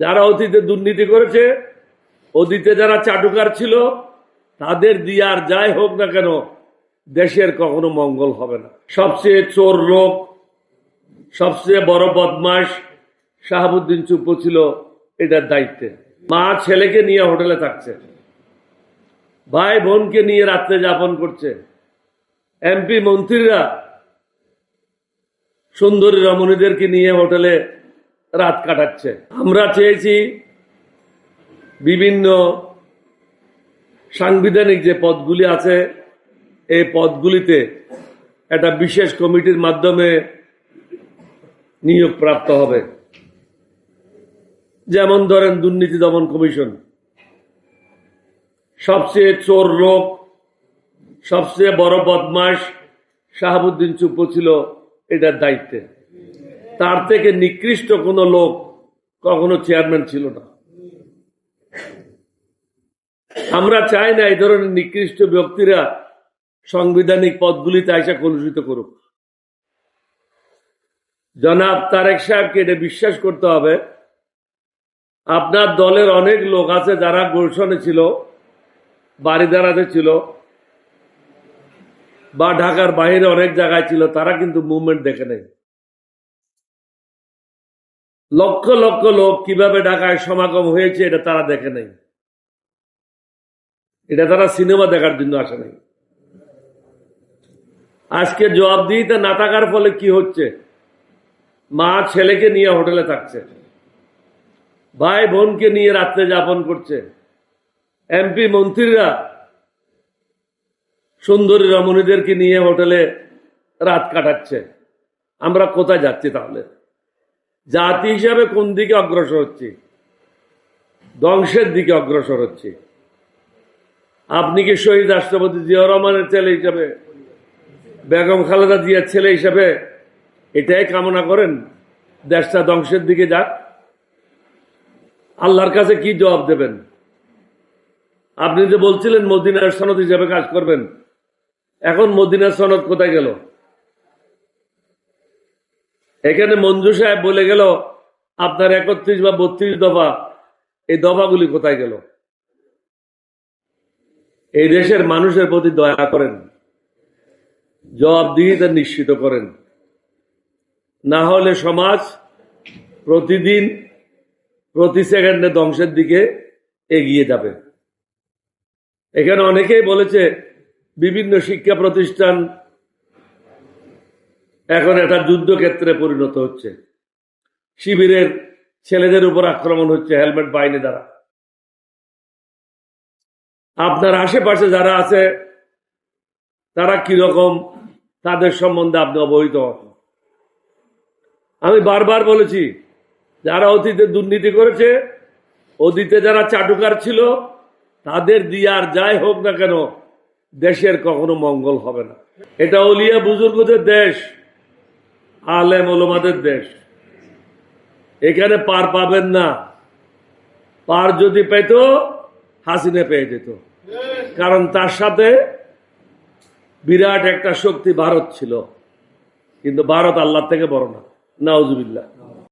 যারা অতীতে দুর্নীতি করেছে, অতীতে যারা চাটুকার ছিল, তাদের দিয়ে আর যাই হোক না কেন দেশের কখনো মঙ্গল হবে না। সবচেয়ে চোর লোক, সবচেয়ে বড় বদমাশ শাহাবুদ্দিন চুপ্পু ছিল এটার দায়িত্বে। মা ছেলেকে নিয়ে হোটেলে থাকছে, ভাই বোনকে নিয়ে রাত্রে যাপন করছে, এমপি মন্ত্রীরা সুন্দরী রমণীদেরকে নিয়ে হোটেলে রাত কাটাচ্ছে। আমরা চেয়েছি বিভিন্ন সাংবিধানিক যে পদগুলি আছে এই পদগুলিতে একটা বিশেষ কমিটির মাধ্যমে নিয়োগ প্রাপ্ত হবে। যেমন ধরেন দুর্নীতি দমন কমিশন, সবচেয়ে চোর লোক, সবচেয়ে বড় বদমাশ শাহাবুদ্দিন চুপ্পু ছিল এটার দায়িত্বে। তার থেকে নিকৃষ্ট কোনো লোক কখনো চেয়ারম্যান ছিল না। আমরা চাই না এই ধরনের নিকৃষ্ট ব্যক্তিরা সাংবিধানিক পদগুলিতে আইসা কলুষিত করুক। জনাব তারেক সাহেবকে এটা বিশ্বাস করতে হবে, আপনার দলের অনেক লোক আছে যারা গুলশনে ছিল, বারিধারাতে ছিল, বা ঢাকার বাইরে অনেক জায়গায় ছিল, তারা কিন্তু মুভমেন্ট দেখে নেই। লক্ষ লক্ষ লোক কিভাবে ঢাকায় সমাগম হয়েছে এটা তারা দেখে নেই। এটা তারা সিনেমা দেখার জন্য আসে নাই। আজকে জবাবদিহিতা না থাকার ফলে কি হচ্ছে, মা ছেলেকে নিয়ে হোটেলে থাকছে, ভাই বোনকে নিয়ে রাত্রে যাপন করছে, এমপি মন্ত্রীরা সুন্দরী রমণীদেরকে নিয়ে হোটেলে রাত কাটাচ্ছে। আমরা কোথায় যাচ্ছি তাহলে? জাতি হিসাবে কোন দিকে অগ্রসর হচ্ছি? ধ্বংসের দিকে অগ্রসর হচ্ছি। আপনি কি শহীদ রাষ্ট্রপতি জিয়াউর রহমানের ছেলে হিসাবে, বেগম খালেদা জিয়ার ছেলে হিসাবে এটাই কামনা করেন দেশটা ধ্বংসের দিকে যাক? আল্লাহর কাছে কি জবাব দেবেন? আপনি যে বলছিলেন মদিনার সনদ হিসাবে কাজ করবেন, এখন মদিনার সনদ কোথায় গেল? এখানে মঞ্জু সাহেব বলে গেল আপনার 31 বা 32 দফা, এই দফাগুলি কোথায় গেল? এই দেশের মানুষের প্রতি দয়া করেন, জবাবদিহিতা নিশ্চিত করেন, না হলে সমাজ প্রতিদিন প্রতি সেকেন্ডে ধ্বংসের দিকে এগিয়ে যাবে। এখানে অনেকেই বলেছে বিভিন্ন শিক্ষা প্রতিষ্ঠান এখন একটা যুদ্ধক্ষেত্রে পরিণত হচ্ছে, শিবিরের ছেলেদের উপর আক্রমণ হচ্ছে হেলমেট বাহিনী দ্বারা। আপনার আশেপাশে যারা আছে তারা কিরকম, তাদের সম্বন্ধে আপনি অবহিত হন। আমি বারবার বলেছি, যারা অতীতে দুর্নীতি করেছে, অতীতে যারা চাটুকার ছিল, তাদের দিয়ে আর যাই হোক না কেন দেশের কখনো মঙ্গল হবে না। এটা ওলিয়া বুজুর্গদের দেশ, আলেম ওলামাদের দেশ। এখানে পার পাবেন না। পার যদি পেত হাসিনা পেয়ে যেত, কারণ তার সাথে বিরাট একটা শক্তি ভারত ছিল, কিন্তু ভারত আল্লাহর থেকে বড় না। নাউজুবিল্লাহ।